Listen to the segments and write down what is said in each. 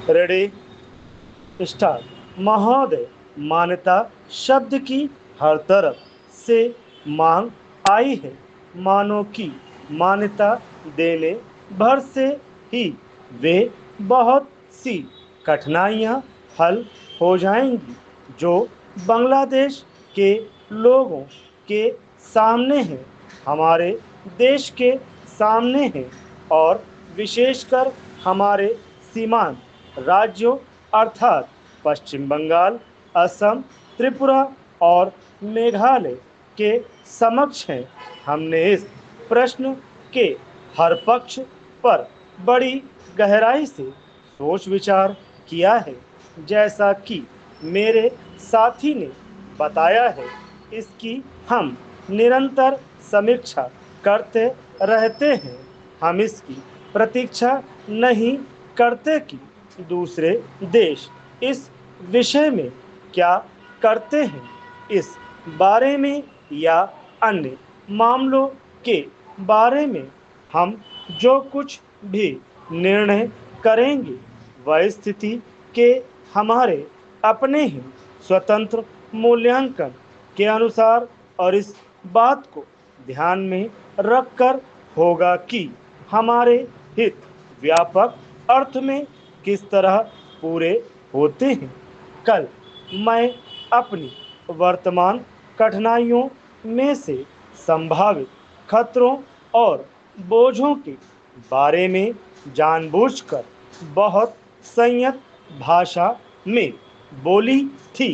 Ready start. महोदय, मान्यता शब्द की हर तरफ से मांग आई है। मानो की मान्यता देने भर से ही वे बहुत सी कठिनाइयां हल हो जाएंगी जो बांग्लादेश के लोगों के सामने हैं, हमारे देश के सामने हैं और विशेषकर हमारे सीमांत राज्यों अर्थात पश्चिम बंगाल, असम, त्रिपुरा और मेघालय के समक्ष हैं। हमने इस प्रश्न के हर पक्ष पर बड़ी गहराई से सोच विचार किया है। जैसा कि मेरे साथी ने बताया है, इसकी हम निरंतर समीक्षा करते रहते हैं। हम इसकी प्रतीक्षा नहीं करते कि दूसरे देश इस विषय में क्या करते हैं। इस बारे में या अन्य मामलों के बारे में हम जो कुछ भी निर्णय करेंगे वह स्थिति के हमारे अपने ही स्वतंत्र मूल्यांकन के अनुसार और इस बात को ध्यान में रखकर होगा कि हमारे हित व्यापक अर्थ में किस तरह पूरे होते हैं। कल मैं अपनी वर्तमान कठिनाइयों में से संभावित खतरों और बोझों के बारे में जानबूझकर बहुत संयत भाषा में बोली थी।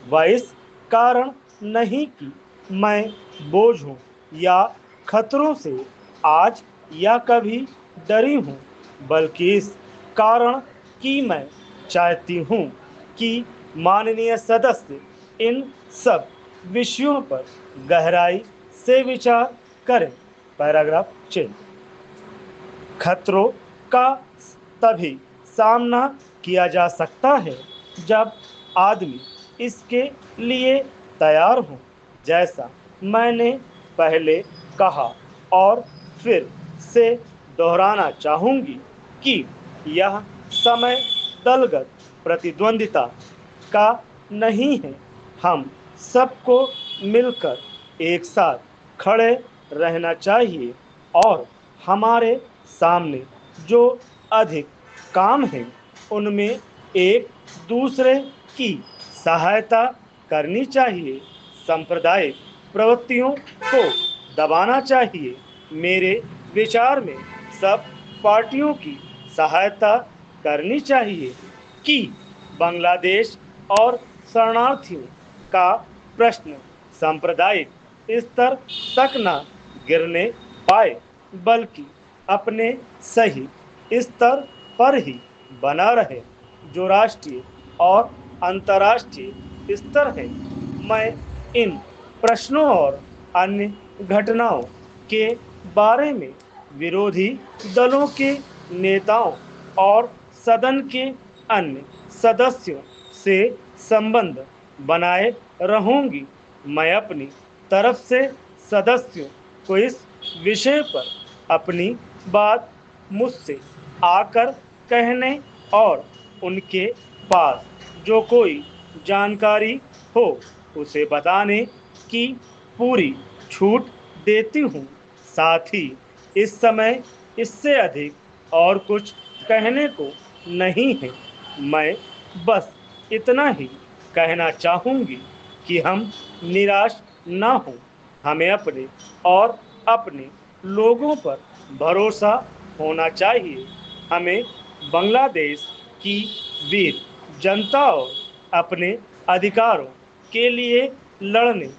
वह इस कारण नहीं कि मैं बोझों या खतरों से आज या कभी डरी हूँ, बल्कि इस कारण कि मैं चाहती हूँ कि माननीय सदस्य इन सब विषयों पर गहराई से विचार करें। Paragraph change. खतरों का तभी सामना किया जा सकता है जब आदमी इसके लिए तैयार हो। जैसा मैंने पहले कहा और फिर से दोहराना चाहूंगी कि यह समय दलगत प्रतिद्वंदिता का नहीं है। हम सबको मिलकर एक साथ खड़े रहना चाहिए और हमारे सामने जो अधिक काम है उनमें एक दूसरे की सहायता करनी चाहिए। सांप्रदायिक प्रवृत्तियों को दबाना चाहिए। मेरे विचार में सब पार्टियों की सहायता करनी चाहिए कि बांग्लादेश और शरणार्थियों का प्रश्न सांप्रदायिक स्तर तक न गिरने पाए, बल्कि अपने सही स्तर पर ही बना रहे जो राष्ट्रीय और अंतर्राष्ट्रीय स्तर है। मैं इन प्रश्नों और अन्य घटनाओं के बारे में विरोधी दलों के नेताओं और सदन के अन्य सदस्यों से संबंध बनाए रहूंगी। मैं अपनी तरफ से सदस्यों को इस विषय पर अपनी बात मुझसे आकर कहने और उनके पास जो कोई जानकारी हो उसे बताने की पूरी छूट देती हूँ। साथ ही इस समय इससे अधिक और कुछ कहने को नहीं है। मैं बस इतना ही कहना चाहूंगी कि हम निराश न हों। हमें अपने और अपने लोगों पर भरोसा होना चाहिए। हमें बांग्लादेश की वीर जनता और अपने अधिकारों के लिए लड़ने